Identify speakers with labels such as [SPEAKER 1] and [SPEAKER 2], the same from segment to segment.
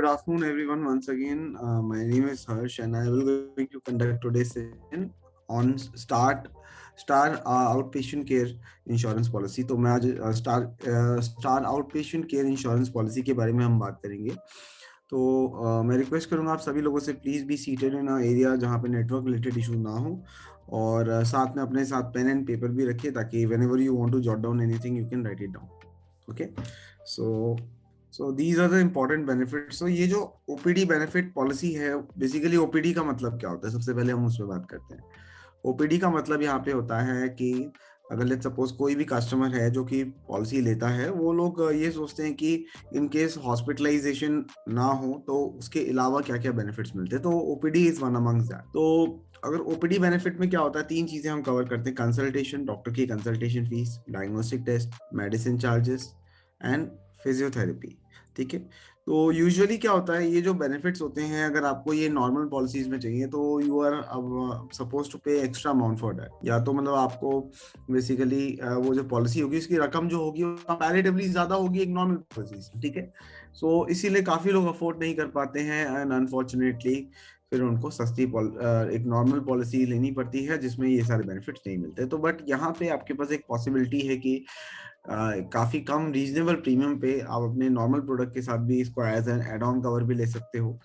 [SPEAKER 1] afternoon, everyone. Once again, my name is Harsh, and I will going to conduct today's session on Star Outpatient Care Insurance Policy. तो मैं आज Star Outpatient Care Insurance Policy के बारे में हम बात करेंगे. तो मैं रिक्वेस्ट करूंगा आप सभी लोगों से please be seated in area जहाँ पे नेटवर्क रिलेटेड इशू ना हो, और साथ में अपने साथ पेन एंड पेपर भी रखिए ताकि whenever you want to jot down anything you can write it down. Okay, so these are the important benefits. So ये जो OPD benefit policy है, बेसिकली OPD का मतलब क्या होता है, सबसे पहले हम उस पर बात करते हैं. OPD का मतलब यहाँ पे होता है कि अगर लेट्स सपोज कोई भी कस्टमर है जो कि पॉलिसी लेता है, वो लोग ये सोचते हैं कि इन केस हॉस्पिटलाइजेशन ना हो तो उसके अलावा क्या क्या बेनिफिट्स मिलते हैं. तो OPD is one amongst that. तो अगर OPD बेनिफिट में क्या होता है, तीन चीजें हम कवर करते हैं: कंसल्टेशन, डॉक्टर की consultation fees, diagnostic test, medicine charges and physiotherapy. ठीक है. तो यूजुअली क्या होता है, ये जो बेनिफिट्स होते हैं, अगर आपको ये नॉर्मल पॉलिसीज में चाहिए तो यू आर सपोज टू पे एक्स्ट्रा अमाउंट फॉर दैट. या तो मतलब आपको बेसिकली वो जो पॉलिसी होगी उसकी रकम जो होगी कंपैरेटिवली ज्यादा होगी एक नॉर्मल पॉलिसी. ठीक है. सो इसीलिए काफी लोग अफोर्ड नहीं कर पाते हैं एंड अनफॉर्चुनेटली फिर उनको सस्ती एक नॉर्मल पॉलिसी लेनी पड़ती है जिसमें ये सारे बेनिफिट्स नहीं मिलते. तो बट यहाँ पे आपके पास एक पॉसिबिलिटी है कि काफी कम रीजनेबल प्रीमियम पे आप अपने नॉर्मल प्रोडक्ट के साथ भी इसको as an add on cover भी ले सकते हो.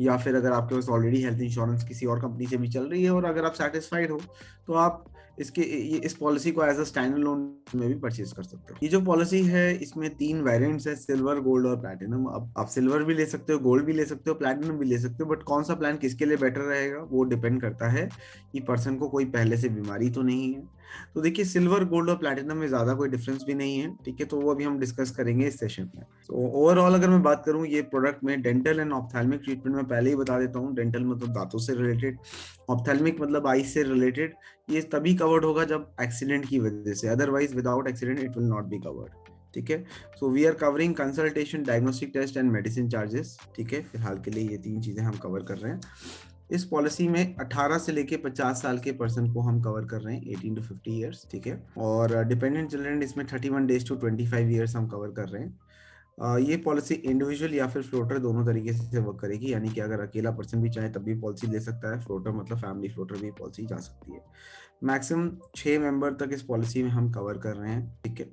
[SPEAKER 1] या फिर अगर आपके पास ऑलरेडी हेल्थ इंश्योरेंस किसी और कंपनी से भी चल रही है और अगर आप सेटिस्फाइड हो तो आप इस पॉलिसी को एज अ स्टैंड अलोन में भी परचेज कर सकते हो. ये जो पॉलिसी है इसमें 3 वेरिएंट्स है: सिल्वर, गोल्ड और प्लैटिनम. अब आप सिल्वर भी ले सकते हो, गोल्ड भी ले सकते हो, प्लैटिनम भी ले सकते हो. बट कौन सा प्लान किसके लिए बेटर रहेगा वो डिपेंड करता है कि पर्सन को कोई पहले से बीमारी तो नहीं है. तो देखिए, सिल्वर, गोल्ड और प्लैटिनम में ज्यादा कोई डिफरेंस भी नहीं है. ठीक है. तो वो अभी हम डिस्कस करेंगे इस सेशन में. तो ओवरऑल अगर मैं बात करूं ये प्रोडक्ट में डेंटल एंड ऑप्थेल्मिक ट्रीटमेंट में पहले ही बता देता हूं. डेंटल मतलब दांतों से रिलेटेड, ऑप्थेल्मिक मतलब आई से रिलेटेड. ये तभी कवर्ड होगा जब एक्सीडेंट की वजह से, otherwise without accident it will not be covered. ठीक है. So we are covering consultation, diagnostic test and medicine charges. ठीक है. फिलहाल के लिए ये 3 चीजें हम कवर कर रहे हैं. इस पॉलिसी में 18 से लेके 50 साल के पर्सन को हम कवर कर रहे हैं, 18 to 50 इयर्स. ठीक है. और डिपेंडेंट चिल्ड्रन इसमें 31 डेज टू 25 इयर्स हम कवर कर रहे हैं. ये पॉलिसी इंडिविजुअल या फिर फ्लोटर दोनों तरीके से वर्क करेगी. यानी कि अगर अकेला पर्सन भी चाहे तब भी पॉलिसी ले सकता है. फ्लोटर मतलब फैमिली फ्लोटर भी पॉलिसी जा सकती है. मैक्सिमम 6 मेंबर तक इस पॉलिसी में हम कवर कर रहे हैं. ठीक है.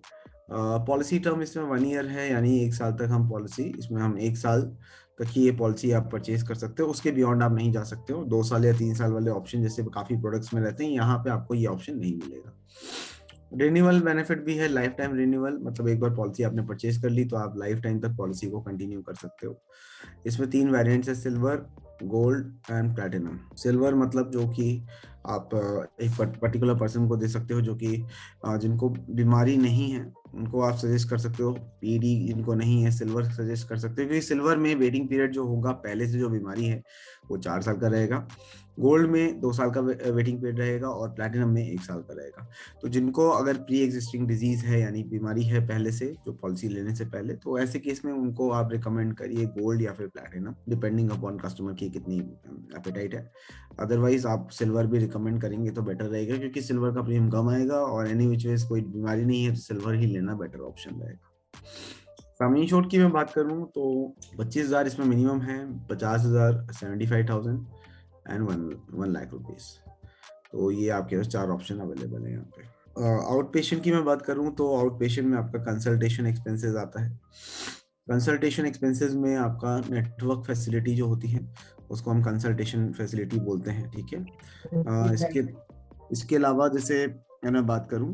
[SPEAKER 1] पॉलिसी टर्म इसमें 1 ईयर है, यानी 1 साल तक हम पॉलिसी, इसमें हम 1 साल तक ही ये पॉलिसी आप परचेज कर सकते हो. उसके बियॉन्ड आप नहीं जा सकते हो. 2 साल या 3 साल वाले ऑप्शन जैसे काफी प्रोडक्ट्स में रहते हैं, यहाँ पे आपको ये ऑप्शन नहीं मिलेगा. रिन्यूअल बेनिफिट भी है, लाइफ टाइम रिन्यूअल. मतलब एक बार पॉलिसी आपने परचेज कर ली तो आप लाइफ टाइम तक पॉलिसी को कंटिन्यू कर सकते हो. इसमें 3 वेरिएंट्स है: silver, gold and platinum. Silver मतलब जो कि आप एक पर्टिकुलर पर्सन को दे सकते हो जो कि जिनको बीमारी नहीं है उनको आप सजेस्ट कर सकते हो. पीडी जिनको नहीं है सिल्वर सजेस्ट कर सकते हो, क्योंकि सिल्वर में वेटिंग पीरियड जो होगा पहले से जो बीमारी है वो 4 साल का रहेगा. गोल्ड में 2 साल का वेटिंग पीरियड रहेगा और प्लैटिनम में 1 साल का रहेगा. तो जिनको अगर प्री एग्जिस्टिंग डिजीज है यानी बीमारी है पहले से जो पॉलिसी लेने से पहले, तो ऐसे केस में उनको आप रिकमेंड करिए गोल्ड या फिर प्लैटिनम, डिपेंडिंग अपॉन कस्टमर की कितनी एपेटाइट है. अदरवाइज आप सिल्वर भी रिकमेंड करेंगे तो बेटर रहेगा, क्योंकि सिल्वर का प्रीमियम कम आएगा और एनी विच वेज कोई बीमारी नहीं है तो सिल्वर ही लेना बेटर ऑप्शन रहेगा. फैमिली इंश्योर्ड की मैं बात करूं तो 25,000 इसमें मिनिमम है, 50,000, 75,000 एंड 1 लाख रुपीज. तो ये आपके पास 4 ऑप्शन अवेलेबल है यहाँ पे. आउट पेशेंट की मैं बात करूं तो आउट पेशेंट में आपका कंसल्टेशन एक्सपेंसेस आता है. कंसल्टेशन एक्सपेंसेस में आपका नेटवर्क फैसिलिटी जो होती है उसको हम कंसल्टेशन फैसिलिटी बोलते हैं. ठीक है. इसके अलावा जैसे मैं बात करूं,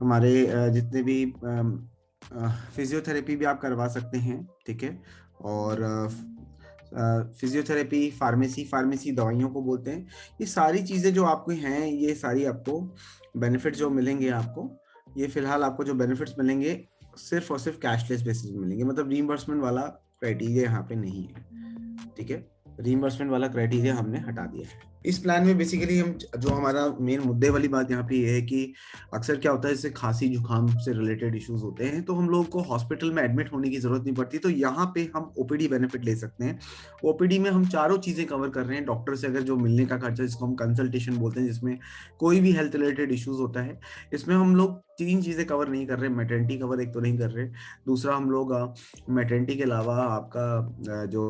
[SPEAKER 1] हमारे जितने भी फिजियोथेरेपी भी आप करवा सकते हैं. ठीक है. और फिजियोथेरेपी, फार्मेसी दवाइयों को बोलते हैं. ये सारी चीजें जो आपको हैं, ये सारी आपको बेनिफिट जो मिलेंगे आपको, ये फिलहाल आपको जो बेनिफिट्स मिलेंगे सिर्फ और सिर्फ कैशलेस बेसिस में मिलेंगे. मतलब रीइंबर्समेंट वाला क्राइटेरिया यहाँ पे नहीं है. ठीक है. रीइंबर्समेंट वाला क्राइटेरिया हमने हटा दिया है। इस प्लान में बेसिकली हम जो हमारा मेन मुद्दे वाली बात यहाँ पे ये है कि अक्सर क्या होता है, जैसे खांसी जुकाम से रिलेटेड इश्यूज होते हैं तो हम लोग को हॉस्पिटल में एडमिट होने की जरूरत नहीं पड़ती, तो यहाँ पे हम ओपीडी बेनिफिट ले सकते हैं। ओपीडी में हम चारों चीजें कवर कर रहे हैं। डॉक्टर से अगर जो मिलने का खर्चा, जिसको हम कंसल्टेशन बोलते हैं, जिसमें कोई भी हेल्थ रिलेटेड इश्यूज होता है, इसमें हम लोग 3 चीजें कवर नहीं कर रहे। मैटरनिटी कवर एक तो नहीं कर रहे, दूसरा हम लोग मैटरनिटी के अलावा आपका जो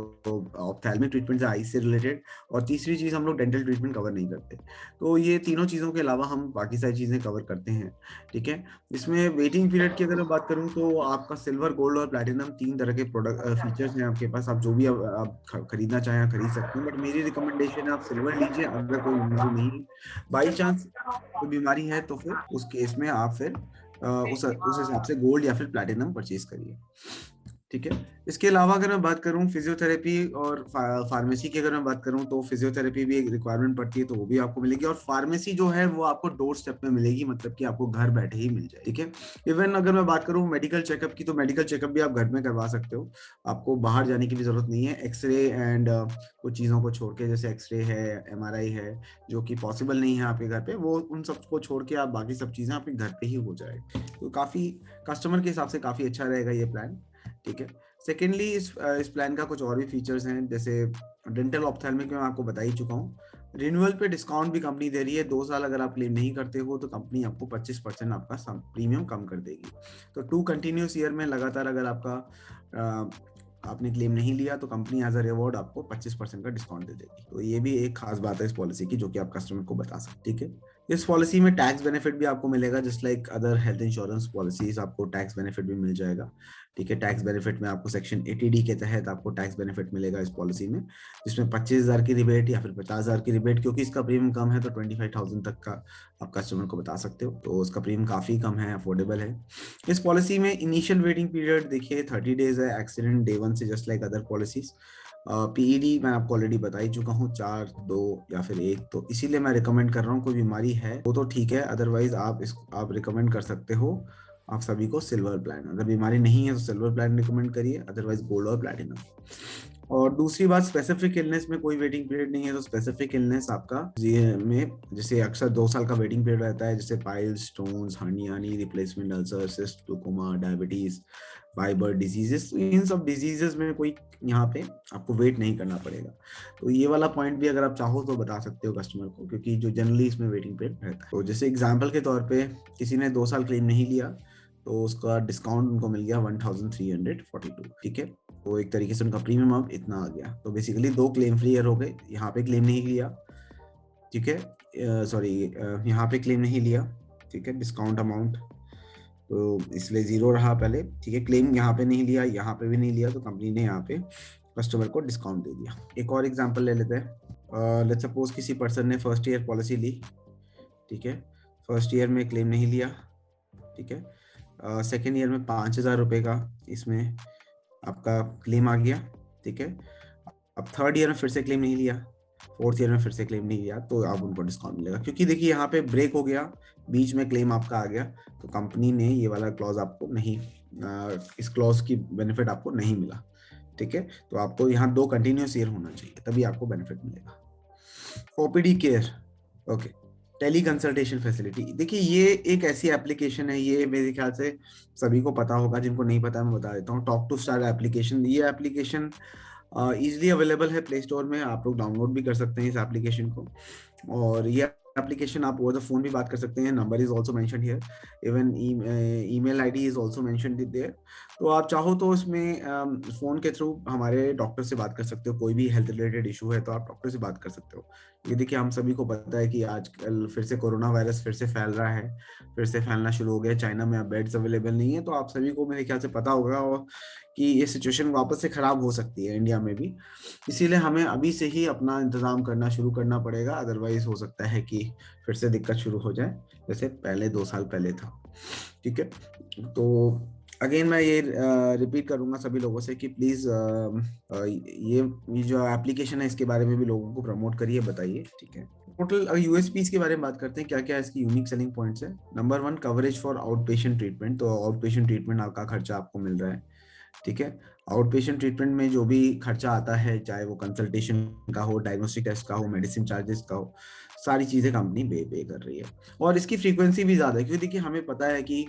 [SPEAKER 1] ऑप्थेल्मिक ट्रीटमेंट है आई से रिलेटेड, और तीसरी चीज हम लोग डेंटल ट्रीटमेंट कवर नहीं करते। तो ये तीनों चीजों के अलावा हम बाकी सारी चीजें कवर करते हैं। ठीक है। इसमें वेटिंग पीरियड की अगर मैं बात करूं तो आपका सिल्वर, गोल्ड और प्लैटिनम 3 तरह के प्रोडक्ट फीचर्स हैं आपके पास। आप जो भी आप खरीदना चाहें खरीद सकते हैं, बट मेरी रिकमेंडेशन है आप सिल्वर लीजिए। अगर कोई बीमारी नहीं, बाई चांस कोई बीमारी है, तो फिर उस केस में आप फिर उस हिसाब से गोल्ड या फिर प्लैटिनम परचेज करिए। ठीक है। इसके अलावा अगर मैं बात करूं फिजियोथेरेपी और फार्मेसी की, अगर मैं बात करूं तो फिजियोथेरेपी भी एक रिक्वायरमेंट पड़ती है, तो वो भी आपको मिलेगी। और फार्मेसी जो है वो आपको डोर स्टेप में मिलेगी, मतलब कि आपको घर बैठे ही मिल जाए। ठीक है। इवन अगर मैं बात करूं मेडिकल चेकअप की, तो मेडिकल चेकअप भी आप घर में करवा सकते हो, आपको बाहर जाने की भी जरूरत नहीं है। एक्सरे एंड कुछ चीजों को छोड़ के, जैसे एक्सरे है, एमआरआई है, जो कि पॉसिबल नहीं है आपके घर पे, वो उन सबको छोड़ के आप बाकी सब चीजें आपके घर पे ही हो जाए। तो काफी कस्टमर के हिसाब से काफी अच्छा रहेगा ये प्लान। ठीक है। सेकेंडली इस प्लान का कुछ और भी फीचर्स हैं, जैसे डेंटल ऑप्थेल्मिक में मैं आपको बता ही चुका हूँ। रिन्यूअल पे डिस्काउंट भी कंपनी दे रही है। 2 साल अगर आप क्लेम नहीं करते हो तो कंपनी आपको 25% आपका प्रीमियम कम कर देगी। तो 2 कंटिन्यूस ईयर में लगातार अगर आपने क्लेम नहीं लिया तो कंपनी एज अ रिवॉर्ड आपको 25% का डिस्काउंट दे देगी। तो ये भी एक खास बात है इस पॉलिसी की, जो कि आप कस्टमर को बता सकते। ठीक है। इस पॉलिसी में टैक्स बेनिफिट भी आपको मिलेगा, just like other health insurance policies, आपको टैक्स बेनिफिट भी मिल जाएगा। ठीक है। टैक्स बेनिफिट में आपको सेक्शन 80D के तहत आपको टैक्स बेनिफिट मिलेगा इस पॉलिसी में, जिसमें 25,000 की रिबेट या फिर 50,000 की रिबेट, क्योंकि इसका प्रीमियम कम है तो 25,000 तक का आप कस्टमर को बता सकते हो। तो उसका प्रीमियम काफी कम है, अफोर्डेबल है। इस पॉलिसी में इनिशियल वेटिंग पीरियड देखिए 30 डेज है, एक्सीडेंट डे 1 से, just like other policies. PED मैं आपको ऑलरेडी बता ही चुका हूँ, 4, 2 या फिर 1, तो इसीलिए मैं रिकमेंड कर रहा हूँ। कोई बीमारी है वो तो ठीक है, अदरवाइज आप रिकमेंड कर सकते हो आप सभी को सिल्वर प्लान। अगर बीमारी नहीं है तो सिल्वर प्लान रिकमेंड करिए, अदरवाइज गोल्ड और प्लैटिनम। और दूसरी बात, स्पेसिफिक इलनेस में कोई वेटिंग पीरियड नहीं है, तो स्पेसिफिक इलनेस आपका ये में जैसे अक्सर 2 साल का वेटिंग पीरियड रहता है, जैसे piles, stones, hernia, knee replacement, ulcer, cyst, glaucoma, diabetes, fibre diseases, तो इन सब डिजीजेस में कोई यहाँ पे आपको वेट नहीं करना पड़ेगा। तो ये वाला पॉइंट भी अगर आप चाहो तो बता सकते हो कस्टमर को, क्योंकि जो जनरली इसमें वेटिंग पीरियड रहता है। तो जैसे एग्जाम्पल के तौर पे किसी ने 2 साल क्लेम नहीं लिया तो उसका डिस्काउंट उनको मिल गया 1342। ठीक है। तो एक तरीके से उनका प्रीमियम अब इतना आ गया। तो बेसिकली 2 क्लेम फ्री ईयर हो गए। यहाँ पे क्लेम नहीं लिया, ठीक है, सॉरी, यहाँ पे क्लेम नहीं लिया, ठीक है, डिस्काउंट अमाउंट तो इसलिए 0 रहा पहले। ठीक है। क्लेम यहाँ पे नहीं लिया, यहाँ पे भी नहीं लिया, तो कंपनी ने यहाँ पे कस्टमर को डिस्काउंट दे दिया। एक और एग्जांपल ले लेते हैं। लेट्स सपोज किसी पर्सन ने फर्स्ट ईयर पॉलिसी ली, ठीक है, फर्स्ट ईयर में क्लेम नहीं लिया, ठीक है, सेकेंड ईयर में 5,000 रुपये का इसमें आपका क्लेम आ गया, ठीक है। अब थर्ड ईयर में फिर से क्लेम नहीं लिया, फोर्थ ईयर में फिर से क्लेम नहीं लिया, तो अब उनको डिस्काउंट मिलेगा। क्योंकि देखिए यहाँ पे ब्रेक हो गया, बीच में क्लेम आपका आ गया, तो कंपनी ने ये वाला क्लॉज आपको नहीं, इस क्लॉज की बेनिफिट आपको नहीं मिला। ठीक है। तो आपको यहाँ 2 कंटिन्यूस ईयर होना चाहिए, तभी आपको बेनिफिट मिलेगा। OPD care, okay, teleconsultation facility. देखिए ये एक ऐसी एप्लीकेशन है, ये मेरे ख्याल से सभी को पता होगा, जिनको नहीं पता मैं बता देता हूँ। टॉक टू स्टार एप्लीकेशन, ये एप्लीकेशन इजीली अवेलेबल है प्ले स्टोर में, आप लोग डाउनलोड भी कर सकते हैं इस एप्लीकेशन को। और ये एप्लीकेशन आप ओवर द फोन भी बात कर सकते हैं, number is also mentioned here, even email ID is also mentioned there. तो आप चाहो तो इसमें फोन के थ्रू हमारे डॉक्टर से बात कर सकते हो, कोई भी हेल्थ रिलेटेड इशू है तो आप डॉक्टर से बात कर सकते हो। ये देखिए हम सभी को पता है कि आजकल फिर से कोरोना वायरस फिर से फैल रहा है, फिर से फैलना शुरू हो गया। चाइना में अब बेड्स अवेलेबल नहीं है, तो आप सभी को मेरे ख्याल से पता होगा कि ये सिचुएशन वापस से खराब हो सकती है इंडिया में भी। इसीलिए हमें अभी से ही अपना इंतजाम करना शुरू करना पड़ेगा, अदरवाइज हो सकता है कि फिर से दिक्कत शुरू हो जाए, जैसे पहले 2 साल पहले था। ठीक है। तो अगेन मैं ये रिपीट करूंगा सभी लोगों से कि प्लीज ये जो एप्लीकेशन है इसके बारे में भी लोगों को प्रमोट करिए, बताइए। ठीक है। टोटल यूएसपीज के बारे में बात करते हैं, क्या क्या इसकी यूनिक सेलिंग पॉइंट्स है। Number 1, coverage for out patient treatment. तो आउट पेशेंट ट्रीटमेंट आपका खर्चा आपको मिल रहा है, ठीक है। आउट पेशेंट ट्रीटमेंट में जो भी खर्चा आता है, चाहे वो कंसल्टेशन का हो, डायग्नोस्टिक टेस्ट का हो, मेडिसिन चार्जेस का हो, सारी चीजें कंपनी पे कर रही है। और इसकी फ्रीक्वेंसी भी ज्यादा है, क्योंकि देखिए हमें पता है कि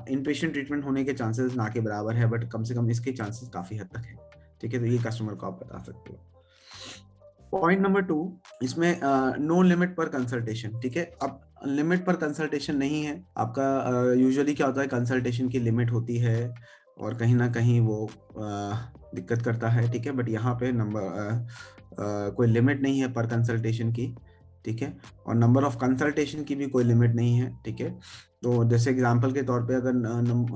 [SPEAKER 1] इन पेशेंट ट्रीटमेंट होने के चांसेस ना के बराबर है, बट कम से कम इसके चांसेस काफी हद तक है। ठीक है, तो ये कस्टमर को आप बता सकते हो। पॉइंट नंबर 2, इसमें नो लिमिट पर कंसल्टेशन। ठीक है, अब लिमिट पर कंसल्टेशन नहीं है आपका। यूजुअली क्या होता है, कंसल्टेशन की लिमिट होती है और कहीं ना कहीं वो दिक्कत करता है। ठीक है, बट यहाँ पे कोई लिमिट नहीं है पर कंसल्टेशन की। ठीक है, और नंबर ऑफ कंसल्टेशन की भी कोई लिमिट नहीं है। ठीक है, तो जैसे एग्जांपल के तौर पे अगर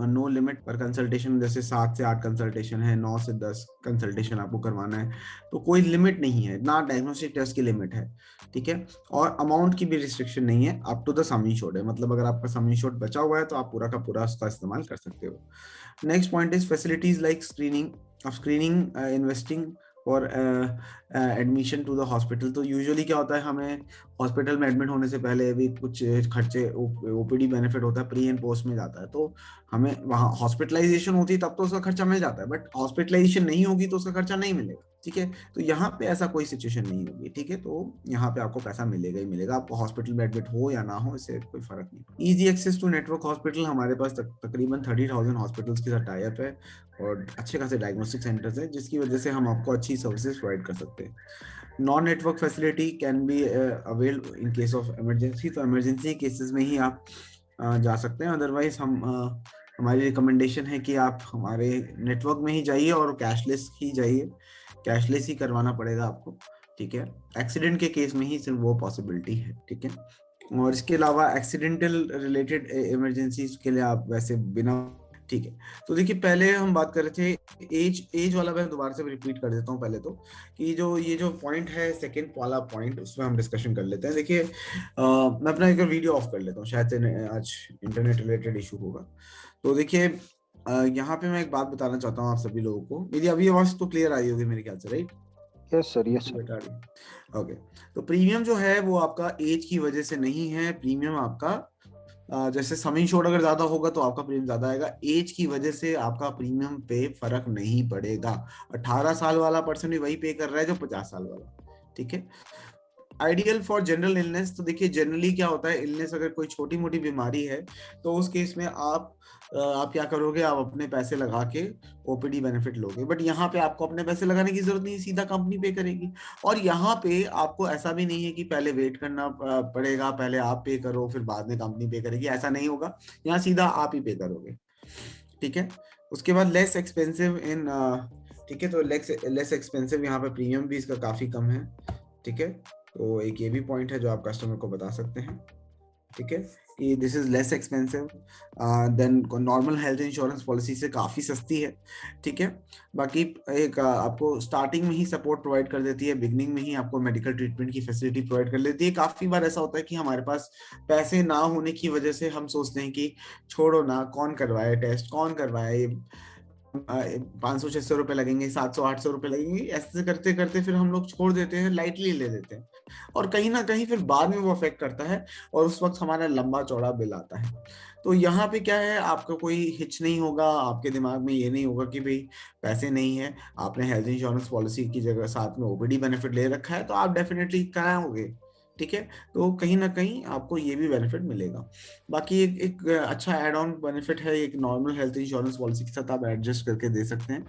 [SPEAKER 1] नो लिमिट पर कंसल्टेशन, जैसे 7 से 8 कंसल्टेशन है, 9 से 10 कंसल्टेशन आपको करवाना है, तो कोई लिमिट नहीं है, ना डायग्नोस्टिक टेस्ट की लिमिट है। ठीक है, और अमाउंट की भी रिस्ट्रिक्शन नहीं है, up to the sum insured है, मतलब अगर आपका सम इंश्योर्ड बचा हुआ है तो आप पूरा का पूरा उसका इस्तेमाल कर सकते हो। Next point is facilities like screening. अब स्क्रीनिंग, इन्वेस्टिंग और एडमिशन टू द हॉस्पिटल। तो यूजुअली क्या होता है, हमें हॉस्पिटल में एडमिट होने से पहले भी कुछ खर्चे, ओपीडी बेनिफिट होता है, प्री एंड पोस्ट में जाता है, तो हमें वहाँ हॉस्पिटलाइजेशन होती है तब तो उसका खर्चा मिल जाता है, बट हॉस्पिटलाइजेशन नहीं होगी तो उसका खर्चा नहीं मिलेगा। ठीक है, तो यहाँ पे ऐसा कोई सिचुएशन नहीं होगी। ठीक है, तो यहाँ पे आपको पैसा मिलेगा ही मिलेगा, आपको हॉस्पिटल में एडमिट हो या ना हो, इससे कोई फर्क नहीं। Easy access to network hospital, हमारे पास तकरीबन 30,000 हॉस्पिटल्स के साथ टाई अप है और अच्छे खासे डायग्नोस्टिक सेंटर्स हैं, जिसकी वजह से हम आपको अच्छी सर्विसेज प्रोवाइड कर सकते हैं। Non network facility can be avail in case of emergency. तो इमरजेंसी केसेस में ही आप जा सकते हैं, अदरवाइज हमारी रिकमेंडेशन है कि आप हमारे नेटवर्क में ही जाइए और कैशलेस ही जाइए, कैशलेस ही करवाना पड़ेगा आपको। ठीक है, एक्सीडेंट के केस में ही सिर्फ वो पॉसिबिलिटी है। ठीक है, और इसके अलावा एक्सीडेंटल रिलेटेड इमरजेंसीज के लिए आप वैसे बिना। ठीक है, तो देखिए पहले हम बात कर रहे थे एज वाला, मैं दोबारा से रिपीट कर देता हूँ पहले तो, कि ये जो पॉइंट है, सेकंड वाला पॉइंट, उसमें हम डिस्कशन कर लेते हैं। देखिए मैं अपना एक वीडियो ऑफ कर लेता हूँ, शायद से आज इंटरनेट रिलेटेड इशू होगा। तो देखिए यहाँ पे मैं एक बात बताना चाहता हूँ आप सभी लोगों को। मेरी अभी आवाज तो क्लियर आई होगी मेरे ख्याल से, right?
[SPEAKER 2] Yes sir, yes sir.
[SPEAKER 1] बता रही। ओके, तो प्रीमियम जो है वो आपका एज की वजह से नहीं है। प्रीमियम आपका जैसे सम इंश्योर्ड अगर ज्यादा होगा तो आपका प्रीमियम ज्यादा आएगा, एज की वजह से आपका प्रीमियम पे फर्क नहीं पड़ेगा। 18 साल वाला पर्सन भी वही पे कर रहा है जो 50 साल वाला। ठीक है, आइडियल फॉर जनरल इलनेस। तो देखिए जनरली क्या होता है, इलनेस अगर कोई छोटी मोटी बीमारी है तो उस केस में आप क्या करोगे, आप अपने पैसे लगा के ओपीडी बेनिफिट लोगे, बट यहाँ पे आपको अपने पैसे लगाने की जरूरत नहीं, सीधा कंपनी पे करेगी। और यहाँ पे आपको ऐसा भी नहीं है कि पहले वेट करना पड़ेगा, पहले आप पे करो फिर बाद में कंपनी पे करेगी, ऐसा नहीं होगा, यहाँ सीधा आप ही पे करोगे। ठीक है, उसके बाद लेस एक्सपेंसिव इन। ठीक है, तो लेस एक्सपेंसिव, यहाँ पे प्रीमियम भी इसका काफी कम है। ठीक है, तो एक ये भी पॉइंट है जो आप कस्टमर को बता सकते हैं। ठीक है, कि this is less expensive than normal health insurance policy से काफी सस्ती है। ठीक है, बाकी एक आपको स्टार्टिंग में ही सपोर्ट प्रोवाइड कर देती है, बिगनिंग में ही आपको मेडिकल ट्रीटमेंट की फैसिलिटी प्रोवाइड कर देती है। काफी बार ऐसा होता है कि हमारे पास पैसे ना होने की वजह से हम सोचते हैं कि छोड़ो ना, कौन करवाए टेस्ट, कौन करवाए, 500-600 रुपए लगेंगे, 700-800 रुपए लगेंगे, ऐसे करते करते फिर हम लोग छोड़ देते हैं, लाइटली ले लेते हैं, और कहीं ना कहीं फिर बाद में वो अफेक्ट करता है और उस वक्त हमारा लंबा चौड़ा बिल आता है। तो यहाँ पे क्या है, आपका कोई हिच नहीं होगा, आपके दिमाग में ये नहीं होगा कि भाई पैसे नहीं है, आपने हेल्थ इंश्योरेंस पॉलिसी की जगह साथ में ओपीडी बेनिफिट ले रखा है, तो आप डेफिनेटली कराओगे। ठीक है, तो कहीं ना कहीं आपको ये भी बेनिफिट मिलेगा। बाकी एक अच्छा एड ऑन बेनिफिट है, एक नॉर्मल हेल्थ इंश्योरेंस पॉलिसी के साथ आप एडजस्ट करके दे सकते हैं,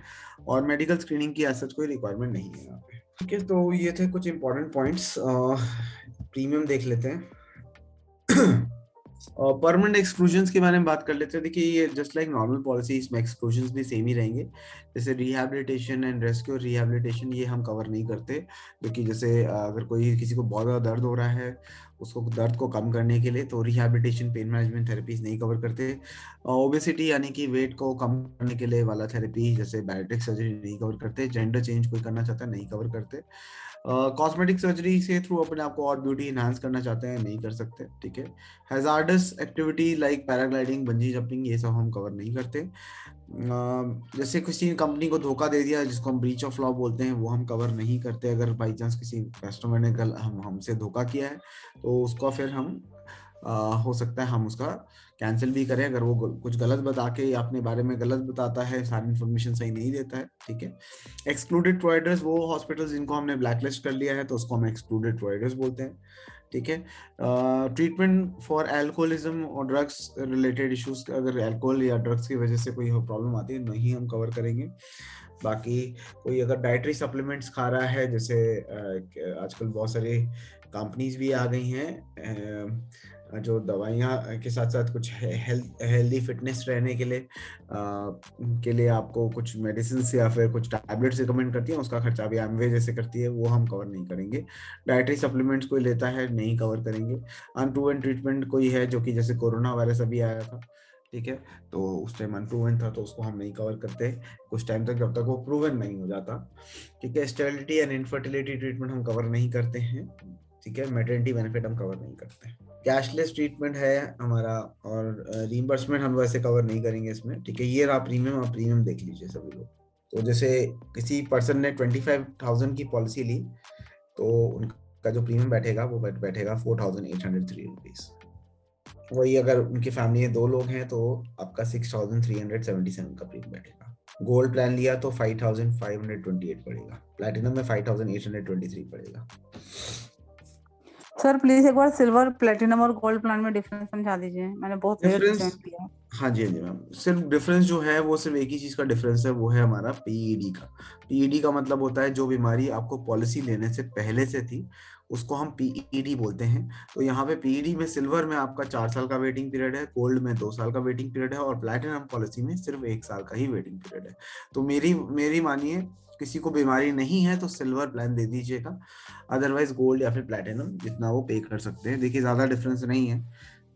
[SPEAKER 1] और मेडिकल स्क्रीनिंग की ऐसा कोई रिक्वायरमेंट नहीं है यहाँ पे। ठीक है, तो ये थे कुछ इंपॉर्टेंट पॉइंट्स। प्रीमियम देख लेते हैं। परमानेंट एक्सक्लूजन्स के बारे में बात कर लेते हैं। देखिए ये जस्ट लाइक नॉर्मल पॉलिसी, इसमें एक्सक्लूजन्स भी सेम ही रहेंगे। जैसे रिहैबिलिटेशन एंड रेस्क्यू। रिहैबिलिटेशन ये हम कवर नहीं करते, क्योंकि जैसे अगर कोई किसी को बहुत ज़्यादा दर्द हो रहा है, उसको दर्द को कम करने के लिए, तो रिहैबिलिटेशन पेन मैनेजमेंट थेरेपीज नहीं कवर करते। ओबेसिटी यानी कि वेट को कम करने के लिए वाला थेरेपी, जैसे बैरिट्रिक सर्जरी नहीं कवर करते। जेंडर चेंज कोई करना चाहता है, नहीं कवर करते। कॉस्मेटिक सर्जरी से थ्रू अपने आप को और ब्यूटी इनहांस करना चाहते हैं, नहीं कर सकते। ठीक है, hazards activity like paragliding, bungee jumping, ये सब हम कवर नहीं करते। जैसे किसी कंपनी को धोखा दे दिया, जिसको हम ब्रीच ऑफ लॉ बोलते हैं, वो हम कवर नहीं करते। अगर बाई चांस किसी कस्टमर ने हमसे धोखा किया है तो उसका फिर हम हो सकता है हम उसका कैंसिल भी करें अगर वो कुछ गलत बता के या अपने बारे में गलत बताता है, सारी इन्फॉर्मेशन सही नहीं देता है, ठीक है। एक्सक्लूडेड प्रोवाइडर्स, वो हॉस्पिटल्स जिनको हमने ब्लैकलिस्ट कर लिया है तो उसको हम एक्सक्लूडेड प्रोवाइडर्स बोलते हैं, ठीक है। ट्रीटमेंट फॉर एल्कोहलिज्म और ड्रग्स रिलेटेड इश्यूज, अगर अल्कोहल या ड्रग्स की वजह से कोई प्रॉब्लम आती है नहीं हम कवर करेंगे। बाकी कोई अगर डाइटरी सप्लीमेंट्स खा रहा है, जैसे आजकल बहुत सारी कंपनीज भी आ गई हैं जो दवाइयाँ के साथ साथ कुछ हेल्दी फिटनेस रहने के लिए आपको कुछ मेडिसिन या फिर कुछ टैबलेट्स रिकमेंड करती हैं, उसका खर्चा भी एमवे जैसे करती है, वो हम कवर नहीं करेंगे। डाइटरी सप्लीमेंट्स कोई लेता है नहीं कवर करेंगे। अनप्रूवन ट्रीटमेंट कोई है जो कि जैसे कोरोना वायरस अभी आया था, ठीक है, तो उस टाइम अनप्रूवन था तो उसको हम नहीं कवर करते कुछ टाइम तक, जब तक वो प्रूवन नहीं हो जाता, ठीक है। स्टेरिलिटी एंड इनफर्टिलिटी ट्रीटमेंट हम कवर नहीं करते हैं, ठीक है। मैटरनिटी बेनिफिट हम कवर नहीं करते हैं। कैशलेस ट्रीटमेंट है हमारा, और रीइंबर्समेंट हम वैसे कवर नहीं करेंगे इसमें, ठीक है। ये रहा प्रीमियम, आप प्रीमियम देख लीजिए सभी लोग। तो जैसे किसी पर्सन ने 25,000 की पॉलिसी ली तो उनका जो प्रीमियम बैठेगा वो बैठेगा 4,803 रुपीज। वही अगर उनकी फैमिली में 2 लोग हैं तो आपका 6,377 का प्रीमियम बैठेगा। गोल्ड प्लान लिया तो 5,528 पड़ेगा, प्लैटिनम में 5,823 पड़ेगा।
[SPEAKER 2] सर प्लीज एक बार सिल्वर, प्लेटिनम और गोल्ड प्लान में डिफरेंस समझा दीजिए, मैंने बहुत रेयर ज्वाइन किया।
[SPEAKER 1] हाँ जी मैम, सिर्फ डिफरेंस जो है वो सिर्फ एक ही चीज का डिफरेंस है, वो है हमारा पीईडी का। पीईडी का मतलब होता है जो बीमारी आपको पॉलिसी लेने से पहले से थी उसको हम पीईडी बोलते हैं। तो यहाँ पे पीईडी में सिल्वर में आपका 4 साल का वेटिंग पीरियड है, गोल्ड में 2 साल का वेटिंग पीरियड है, और प्लैटिनम पॉलिसी में सिर्फ 1 साल का ही वेटिंग पीरियड है। तो मेरी मानिए, किसी को बीमारी नहीं है तो सिल्वर प्लान दे दीजिएगा, अदरवाइज गोल्ड या फिर प्लैटिनम जितना वो पे कर सकते हैं। देखिए ज्यादा डिफरेंस नहीं है,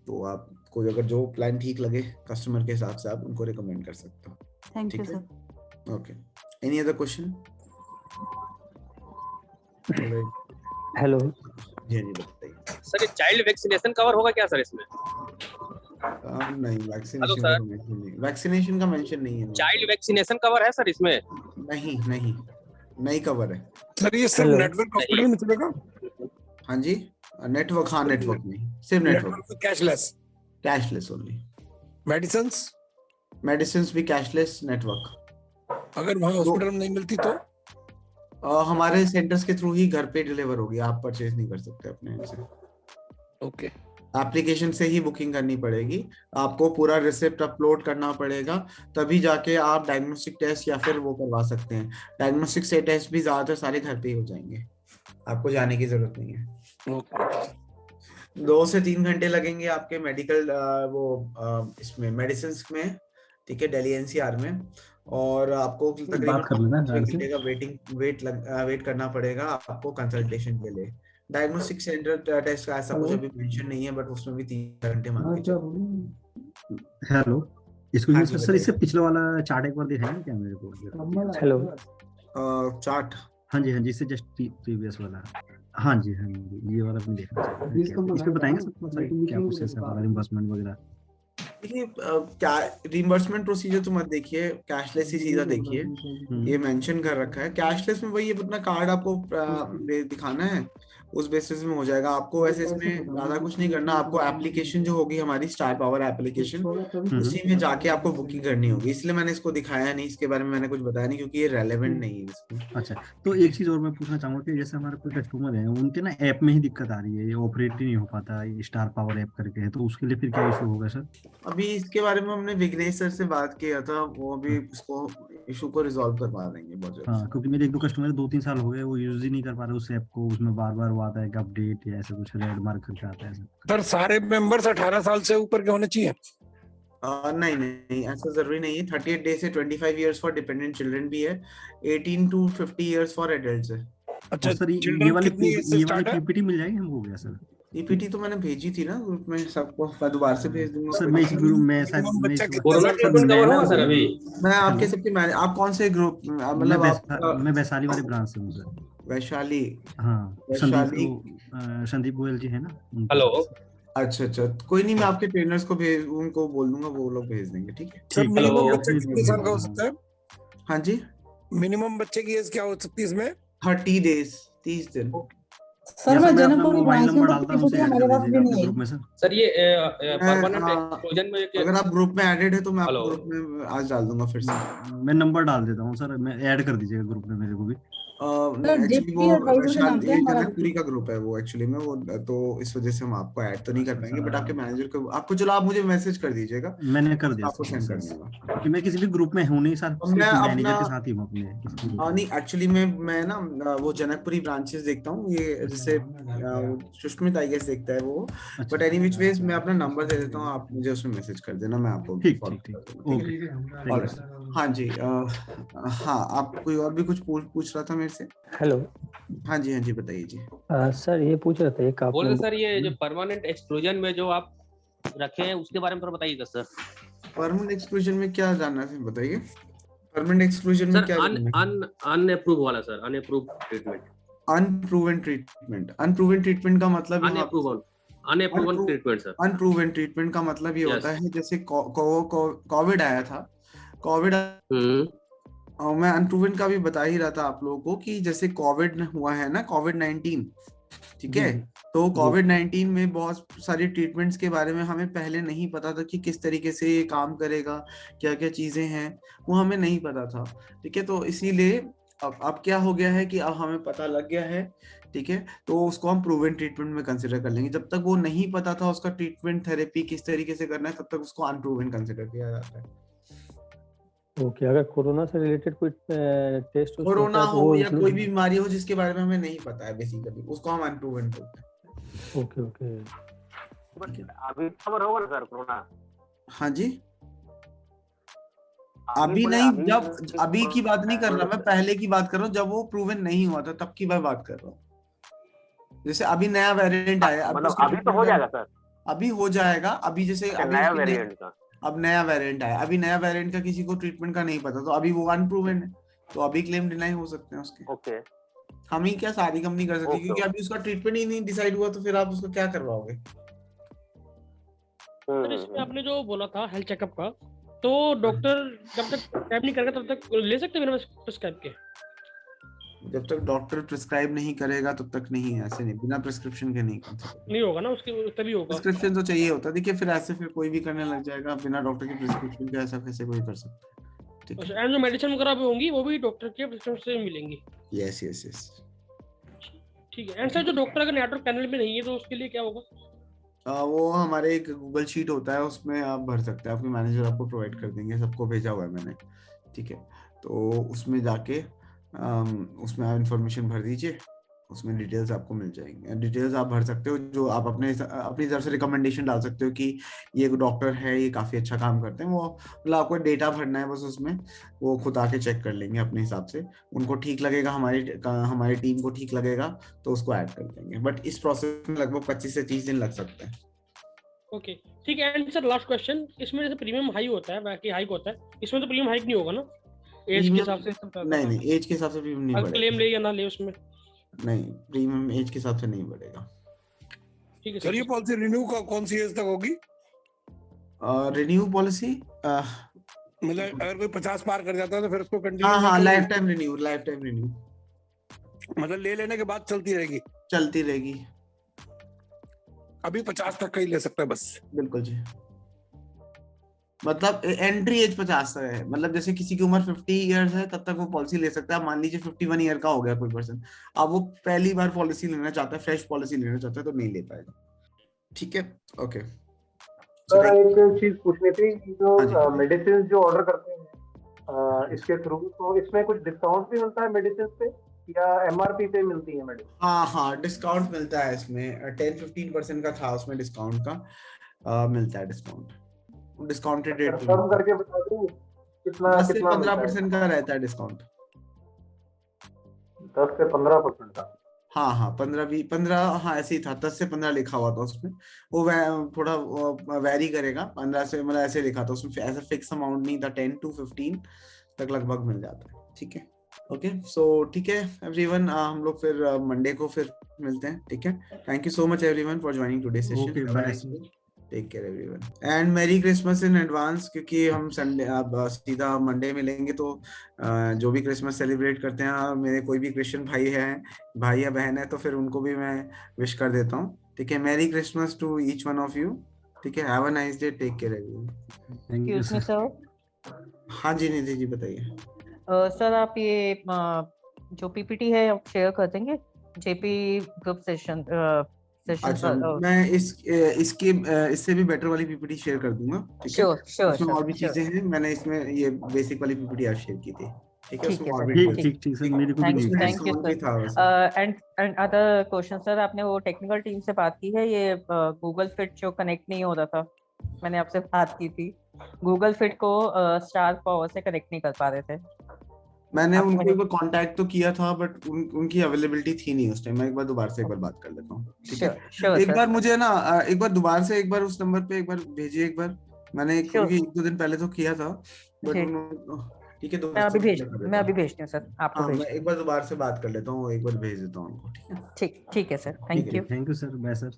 [SPEAKER 1] तो आप कोई अगर जो प्लान ठीक लगे कस्टमर के हिसाब से आप उनको रिकमेंड कर सकते हो।
[SPEAKER 2] Thank you sir.
[SPEAKER 1] Okay, any other question?
[SPEAKER 3] Hello
[SPEAKER 1] जी जी बताइए
[SPEAKER 4] सर। ये चाइल्ड वैक्सीनेशन कवर होगा क्या सर इसमें?
[SPEAKER 1] नहीं, वैक्सीनेशन का मेंशन नहीं है।
[SPEAKER 4] चाइल्ड वैक्सीनेशन कवर है सर इसमें?
[SPEAKER 1] नहीं कवर है
[SPEAKER 5] सर। ये सिर्फ नेटवर्क हॉस्पिटल में चलेगा?
[SPEAKER 1] हाँ जी, नेटवर्क, हाँ नेटवर्क में, सिर्फ नेटवर्क। Cashless only. मेडिसिन भी कैशलेस, नेटवर्क।
[SPEAKER 5] अगर वहाँ हॉस्पिटल में नहीं मिलती तो
[SPEAKER 1] हमारे सेंटर्स के थ्रू ही घर पे डिलीवर होगी, आप परचेज नहीं कर सकते अपने से।
[SPEAKER 5] ओके।
[SPEAKER 1] एप्लीकेशन से ही बुकिंग करनी पड़ेगी, आपको पूरा रिसिप्ट अपलोड करना पड़ेगा, तभी जाके आप डायग्नोस्टिक टेस्ट या फिर वो करवा सकते हैं। डायग्नोस्टिक से टेस्ट भी ज्यादातर सारे घर पे ही हो जाएंगे, आपको जाने की जरूरत नहीं है। 2 से 3 घंटे लगेंगे आपके मेडिकल इसमें मेडिसिन में, ठीक है, दिल्ली एनसीआर में। और आपको तकरीबन 6 घंटे का वेट करना पड़ेगा आपको कंसल्टेशन के लिए। डायग्नोस्टिक सेंटर टेस्ट का ऐसा कुछ अभी मेंशन नहीं है, बट उसमें भी 3 घंटे मान के चलो।
[SPEAKER 6] हेलो, इसको सर इससे पिछला वाला चार्ट एक बार दिखाएंगे क्या मेरे को?
[SPEAKER 3] Hello,
[SPEAKER 1] chart?
[SPEAKER 6] हाँ जी, इससे जस्ट प्रीवियस वाला। हाँ जी, ये वाला अपने देखना चाहिए। इस पे बताएंगे सबको क्या प्रोसेस है हमारा, रिइंबर्समेंट वगैरह?
[SPEAKER 1] देखिए, क्या रिइंबर्समेंट प्रोसीजर तो मत देखिए, कैशलेस ही सीधा देखिए। ये मेंशन कर रखा है कैशलेस में, वही अपना कार्ड आपको दिखाना है, उस बेसिस में हो जाएगा। आपको वैसे इसमें ज्यादा कुछ नहीं करना, आपको एप्लीकेशन जो होगी हमारी स्टार पावर एप्लीकेशन, उसी में जाके आपको बुकिंग करनी होगी। इसलिए मैंने इसको दिखाया नहीं, इसके बारे में मैंने कुछ बताया नहीं क्योंकि ये रेलेवेंट नहीं है इसमें।
[SPEAKER 6] अच्छा, तो एक चीज और मैं पूछना चाहूंगा कि जैसे हमारे कोई कस्टमर है, उनके ना ऐप में ही दिक्कत आ रही है, ये ऑपरेट ही नहीं हो पाता, ये स्टार पावर ऐप करके है, तो उसके लिए फिर क्या इशू होगा सर?
[SPEAKER 1] अभी इसके बारे में हमने विघ्नेश सर से बात किया था, वो अभी इसको इशू को रिजॉल्व करवा देंगे बहुत जल्द।
[SPEAKER 6] हाँ, क्योंकि मेरे 1-2 कस्टमर 2-3 साल हो गए वो यूज ही नहीं कर पा रहे उस ऐप को, उसमें बार-बार वो आता है कि अपडेट या ऐसा कुछ रेड मार्क करके आता है।
[SPEAKER 5] सर सारे मेंबर्स 18 साल से ऊपर के होने चाहिए?
[SPEAKER 1] नहीं, ऐसा जरूरी नहीं है। 38 डेज से 25 इयर्स फॉर डिपेंडेंट चिल्ड्रन भी है, 18 to 50 इयर्स फॉर एडल्ट्स है।
[SPEAKER 6] अच्छा सर, ये वाली पीपीटी मिल जाएगी हमको क्या सर?
[SPEAKER 1] पीपीटी तो मैंने भेजी थी ना ग्रुप में सबको, मैं दोबारा से भेज दूंगा
[SPEAKER 6] सर। मैं ग्रुप में शायद
[SPEAKER 1] मैं आपके सबके आप कौन से ग्रुप, मतलब
[SPEAKER 6] मैं वैशाली वाले ब्रांच से हूँ सर।
[SPEAKER 1] वैशाली?
[SPEAKER 6] हाँ, संदीप गोयल जी है ना?
[SPEAKER 4] हेलो।
[SPEAKER 1] अच्छा, कोई नहीं, मैं आपके ट्रेनर्स को उनको बोल दूंगा, वो लोग भेज देंगे, ठीक है।
[SPEAKER 5] सर मिनिमम बच्चे कितने साल का हो सकता है?
[SPEAKER 1] हाँ जी,
[SPEAKER 5] मिनिमम बच्चे की एज क्या हो सकती है इसमें?
[SPEAKER 1] 30 डेज, 30 दिन।
[SPEAKER 2] सर
[SPEAKER 6] या
[SPEAKER 2] मैं
[SPEAKER 6] सर मैं अपना
[SPEAKER 2] जनकपुर
[SPEAKER 6] मोबाइल
[SPEAKER 2] ब्रांच में
[SPEAKER 6] नंबर
[SPEAKER 2] तो
[SPEAKER 6] डालता हूँ, उसे
[SPEAKER 2] किसी
[SPEAKER 6] ऐड
[SPEAKER 2] मेरे
[SPEAKER 6] कर
[SPEAKER 2] पास भी
[SPEAKER 6] दीजिएगा
[SPEAKER 2] नहीं
[SPEAKER 6] अपने
[SPEAKER 2] है।
[SPEAKER 6] ग्रुप में सर।
[SPEAKER 4] सर ये
[SPEAKER 1] मैं,
[SPEAKER 4] परमानेंट
[SPEAKER 1] आ,
[SPEAKER 4] एक्सक्लूजन में
[SPEAKER 1] अगर आप ग्रुप में एडेड है तो मैं आपको
[SPEAKER 4] हेलो।
[SPEAKER 1] ग्रुप में आज डाल दूंगा फिर से।
[SPEAKER 6] मैं नंबर डाल देता हूँ सर, मैं ऐड कर दीजिएगा ग्रुप में मेरे को भी।
[SPEAKER 1] नहीं
[SPEAKER 2] मतलब
[SPEAKER 1] एक्चुअली
[SPEAKER 2] डिप्टी एडवाइजर के नाम पे
[SPEAKER 1] ये
[SPEAKER 2] हमारा
[SPEAKER 1] जनकपुरी का ग्रुप है वो एक्चुअली में वो, तो इस वजह से हम आपको ऐड तो नहीं कर पाएंगे, बट आपके मैनेजर को आपको, चलो आप मुझे मैसेज कर दीजिएगा,
[SPEAKER 6] मैंने कर दिया
[SPEAKER 1] आपको
[SPEAKER 6] सर
[SPEAKER 1] सेंड कर
[SPEAKER 6] मैसेज,
[SPEAKER 1] दूंगा।
[SPEAKER 6] कि मैं किसी भी ग्रुप में हूँ नहीं सर,
[SPEAKER 1] अब मैं
[SPEAKER 6] सिर्फ
[SPEAKER 1] अपना
[SPEAKER 6] मैनेजर के साथ ही हूँ अपने किसी भी ग्रुप में।
[SPEAKER 1] नहीं एक्चुअली मैं ना वो जनकपुरी ब्रांचेस देखता हूँ, ये जैसे सुष्मित आई गेस देखता है वो,
[SPEAKER 6] अच्छा
[SPEAKER 1] बट एनी विच वेज मैं अपना नंबर दे देता हूँ, आप मुझे उसमें मैसेज कर देना, मैं आपको
[SPEAKER 6] ठीक
[SPEAKER 1] फॉरवर्ड
[SPEAKER 6] ठीक
[SPEAKER 1] कर
[SPEAKER 6] ठीक,
[SPEAKER 1] दूंगा, ठीक
[SPEAKER 6] ओके,
[SPEAKER 1] है।
[SPEAKER 6] थैंक यू
[SPEAKER 1] और
[SPEAKER 6] सर।
[SPEAKER 1] हाँ जी, हाँ आप कोई और भी कुछ पूछ रहा था मेरे से?
[SPEAKER 3] हेलो
[SPEAKER 1] हाँ जी बताइए जी।
[SPEAKER 3] सर, ये पूछ रहे थे, एक
[SPEAKER 4] बोल
[SPEAKER 3] आपने
[SPEAKER 4] रहे सर ये जो परमानेंट एक्सक्लूजन में जो आप रखे हैं उसके बारे में थोड़ा बताइएगा सर।
[SPEAKER 1] परमानेंट एक्सक्लूजन में क्या जानना है बताइए, परमानेंट एक्सक्लूजन में
[SPEAKER 4] सर
[SPEAKER 1] क्या जानना है?
[SPEAKER 4] अनअप्रूव वाला sir, unapprove treatment.
[SPEAKER 1] Unproven treatment, unproven treatment का मतलब यहाँ
[SPEAKER 4] अनअप्रूवन ट्रीटमेंट सर।
[SPEAKER 1] अनप्रूवन ट्रीटमेंट का मतलब ये होता
[SPEAKER 4] यस।
[SPEAKER 1] है जैसे कोविड आया था, कोविड, मैं अनप्रूवन का भी बता ही रहा था आप लोगों को कि जैसे कोविड हुआ है ना, कोविड-19, ठीक
[SPEAKER 3] जी
[SPEAKER 1] है,
[SPEAKER 3] जी
[SPEAKER 1] तो
[SPEAKER 3] जी
[SPEAKER 1] कोविड-19 में बहुत सारी ट्रीटमेंट्स के बारे में हमें पहले नहीं पता था कि किस तरीके से ये काम करेगा, क्या क्या चीजें हैं वो हमें नहीं पता था, ठीक है, तो इसीलिए अब क्या हो गया है कि अब हमें पता लग गया है, ठीक है, तो उसको हम प्रूवन ट्रीटमेंट में कंसिडर कर लेंगे। जब तक वो नहीं पता था उसका ट्रीटमेंट थेरेपी किस तरीके से करना है, तब तक उसको अनप्रूवन कंसिडर किया जाता है।
[SPEAKER 3] ओके। अगर कोरोना से रिलेटेड कोई टेस्ट होता
[SPEAKER 1] कोरोना
[SPEAKER 3] है तो
[SPEAKER 1] हो
[SPEAKER 3] वो
[SPEAKER 1] या कोई
[SPEAKER 3] इंक्लूड?
[SPEAKER 1] भी बीमारी हो जिसके बारे में हमें नहीं पता है, बेसिकली उसको हम अनप्रूवन बोलते हैं।
[SPEAKER 3] Okay okay.
[SPEAKER 4] अभी खबर होगा ना सर कोरोना?
[SPEAKER 1] हाँ जी, अभी नहीं, जब अभी की बात नहीं कर रहा मैं, पहले की बात कर रहा हूँ, जब वो प्रूवन नहीं हुआ था तब की मैं बात कर रहा हूँ। जैसे अभी नया वेरिएंट आया,
[SPEAKER 4] मतलब अभी तो हो जाएगा सर।
[SPEAKER 1] अभी हो जाएगा, अभी जैसे अभी
[SPEAKER 4] नया वेरिएंट का
[SPEAKER 1] अब नया वेरिएंट आया, अभी नया वेरिएंट का किसी को ट्रीटमेंट का नहीं पता, तो अभी वो अनप्रूवन है, तो अभी क्लेम डिनाई हो सकते हैं उसके।
[SPEAKER 4] ओके।
[SPEAKER 1] हम ही क्या, सारी कंपनी कर सकती है,
[SPEAKER 4] ओके,
[SPEAKER 1] क्योंकि अभी उसका ट्रीटमेंट ही नहीं डिसाइड हुआ, तो फिर आप उसको क्या करवाओगे?
[SPEAKER 7] सर इसमें आपने जो बोला था हेल्थ चेकअप का, तो डॉक्टर जब तक प्रिस्क्राइब नहीं करेगा तब तक ले सकते हैं बिना प्रिस्क्राइब के?
[SPEAKER 1] जब तक डॉक्टर प्रिस्क्राइब नहीं करेगा तब तक नहीं, ऐसे नहीं, बिना प्रिस्क्रिप्शन के नहीं कर सकते।
[SPEAKER 7] नहीं होगा ना उसके, तभी होगा।
[SPEAKER 1] प्रिस्क्रिप्शन तो चाहिए होता है, देखिए फिर ऐसे फिर कोई भी करने लग जाएगा बिना डॉक्टर की प्रिस्क्रिप्शन के, ऐसा कैसे कोई कर सकता है, ठीक है।
[SPEAKER 7] अच्छा, एंड जो मेडिसिन वगैरह भी होंगी वो भी डॉक्टर के प्रिस्क्रिप्शन से मिलेंगी?
[SPEAKER 1] यस यस यस,
[SPEAKER 7] ठीक है। एंड सर जो डॉक्टर अगर नेटवर्क पैनल में नहीं है तो उसके लिए क्या होगा?
[SPEAKER 1] वो हमारे एक गूगल शीट होता है, उसमें आप भर सकते हैं, आपके मैनेजर आपको प्रोवाइड कर देंगे, सबको भेजा हुआ है मैंने, ठीक है, तो उसमें जाके उसमें आप इंफॉर्मेशन भर दीजिए, उसमें डिटेल्स आपको मिल जाएंगे, डिटेल्स आप भर सकते हो, जो आप अपनी तरफ से रिकमेंडेशन डाल सकते हो कि ये डॉक्टर है, ये काफी अच्छा काम करते हैं, वो मतलब आपको डेटा भरना है बस, उसमें वो खुद आके चेक कर लेंगे अपने हिसाब से, उनको ठीक लगेगा, हमारी टीम को ठीक लगेगा तो उसको ऐड कर देंगे, बट इस प्रोसेस में लगभग 25 से 30 दिन लग सकते हैं।
[SPEAKER 7] ओके ठीक है। एंड सर लास्ट क्वेश्चन, इसमें जैसे प्रीमियम हाई होता है, बाकी हाइक होता है, इसमें तो प्रीमियम हाइक नहीं होगा ना एज के हिसाब से?
[SPEAKER 1] नहीं एज के हिसाब से प्रीमियम नहीं बढ़ेगा,
[SPEAKER 7] क्लेम ले या ना ले उसमें?
[SPEAKER 1] नहीं प्रीमियम एज के हिसाब से नहीं बढ़ेगा।
[SPEAKER 7] ठीक है
[SPEAKER 5] सर, ये पॉलिसी रिन्यू का कौन सी एज तक होगी?
[SPEAKER 1] रिन्यू पॉलिसी
[SPEAKER 5] मतलब अगर कोई 50 पार कर जाता है तो फिर उसको कंटिन्यू?
[SPEAKER 1] हाँ लाइफ टाइम रिन्यू,
[SPEAKER 5] मतलब ले लेने के बाद चलती रहेगी?
[SPEAKER 1] चलती रहेगी,
[SPEAKER 5] अभी 50 तक का ही ले सकता है बस?
[SPEAKER 1] बिल्कुल जी, मतलब एंट्री एज 50 है, मतलब जैसे किसी की उम्र 50 इयर्स है तब तक वो पॉलिसी ले सकता है। मान लीजिए 51 ईयर का हो गया कोई पर्सन, अब वो पहली बार पॉलिसी लेना चाहता है, फ्रेश पॉलिसी लेना चाहता है, तो नहीं ले पाएगा, ठीक है। ओके
[SPEAKER 8] सर, एक चीज पूछनी थी, जो
[SPEAKER 1] हाँ
[SPEAKER 8] मेडिसिन जो ऑर्डर करते हैं इसके थ्रू, तो इसमें कुछ डिस्काउंट भी मिलता है मेडिसिन पे या एमआरपी पे मिलती है मेडिसिन?
[SPEAKER 1] हाँ डिस्काउंट मिलता है इसमें, 10-15% का था उसमें डिस्काउंट का, मिलता है डिस्काउंट, डिस्काउंटेड रेट पे
[SPEAKER 8] कम करके बता दूं कितना
[SPEAKER 1] 10 से
[SPEAKER 8] कितना
[SPEAKER 1] 15% का रहता है डिस्काउंट,
[SPEAKER 8] 10 से 15% का?
[SPEAKER 1] हाँ 15 हाँ ऐसे ही था, 10 से 15 लिखा हुआ था उसमें, वो थोड़ा वैरी करेगा, 15 से मतलब ऐसे लिखा था उसमें, ऐसा फिक्स अमाउंट नहीं था, 10 to 15 तक लगभग मिल जाता है, ठीक है। ओके सो ठीक है एवरीवन, हम लोग फिर मंडे को फिर मिलते हैं, ठीक है। Thank you so much everyone for joining today session.
[SPEAKER 6] Okay bye.
[SPEAKER 1] Take care everyone and merry Christmas in advance, क्योंकि हम संडे अब सीधा मंडे मिलेंगे, तो जो भी क्रिसमस सेलिब्रेट करते हैं, मेरे कोई भी क्रिश्चियन भाई या बहन है, तो फिर उनको भी मैं विश कर देता हूँ। ठीक है, merry Christmas to each one of you. ठीक है, have a nice day, take care everyone.
[SPEAKER 6] Thank you
[SPEAKER 9] excuse me
[SPEAKER 6] sir.
[SPEAKER 9] Sir,
[SPEAKER 1] हाँ जी निधि जी बताइए।
[SPEAKER 9] सर आप ये जो पीपीटी है आप शेयर कर देंगे जेपी ग्रुप सेशन
[SPEAKER 1] अच्छा, मैं इससे भी बेटर वाली पीपीटी शेयर कर दूंगा। ठीक है,
[SPEAKER 9] श्योर श्योर
[SPEAKER 1] उसमें और भी
[SPEAKER 9] श्योर
[SPEAKER 1] चीजें हैं, मैंने इसमें ये बेसिक वाली पीपीटी आज शेयर की थी। ठीक है,
[SPEAKER 9] ठीक
[SPEAKER 1] उसमें
[SPEAKER 9] है
[SPEAKER 1] और
[SPEAKER 9] सर,
[SPEAKER 1] भी
[SPEAKER 6] ठीक ठीक ठीक सर, मेरे को भी
[SPEAKER 9] थैंक
[SPEAKER 6] नहीं
[SPEAKER 9] यू
[SPEAKER 6] था।
[SPEAKER 9] थैंक यू
[SPEAKER 1] डिस्काउंट भी
[SPEAKER 9] सर।
[SPEAKER 1] था वैसे।
[SPEAKER 9] एंड अदर क्वेश्चन सर, आपने वो टेक्निकल टीम से बात की है, ये गूगल फिट जो कनेक्ट नहीं हो रहा था, मैंने आपसे बात की थी, गूगल फिट को स्टार पावर से कनेक्ट नहीं कर पा रहे थे।
[SPEAKER 1] मैंने
[SPEAKER 9] आपकी
[SPEAKER 1] उनको
[SPEAKER 9] मदद-
[SPEAKER 1] एक बार कांटेक्ट तो किया था, बट उनकी अवेलेबिलिटी थी नहीं उस टाइम। मैं एक बार दोबारा से एक बार बात कर लेता हूँ। ठीक है,
[SPEAKER 9] श्योर
[SPEAKER 1] एक
[SPEAKER 9] सर,
[SPEAKER 1] बार मुझे ना एक बार दोबारा से एक बार उस नंबर पे एक बार भेजिए एक बार। मैंने
[SPEAKER 9] Sure.
[SPEAKER 1] क्योंकि 1-2 दिन पहले तो किया था, बट
[SPEAKER 9] जी।
[SPEAKER 1] ठीक है,
[SPEAKER 9] मैं
[SPEAKER 1] दोबारा
[SPEAKER 9] अभी
[SPEAKER 1] से
[SPEAKER 9] भेज
[SPEAKER 1] कर देता
[SPEAKER 9] मैं
[SPEAKER 1] हूँ।
[SPEAKER 9] अभी भेजती हूँ सर, आपको
[SPEAKER 1] हाँ, मैं
[SPEAKER 9] भेज
[SPEAKER 1] एक बार दोबारा से बात कर लेता हूँ, एक बार भेज देता हूँ उनको। ठीक है,
[SPEAKER 9] ठीक है सर, थैंक
[SPEAKER 1] ठीक
[SPEAKER 9] यू।
[SPEAKER 1] है।
[SPEAKER 6] Thank you sir, bye sir.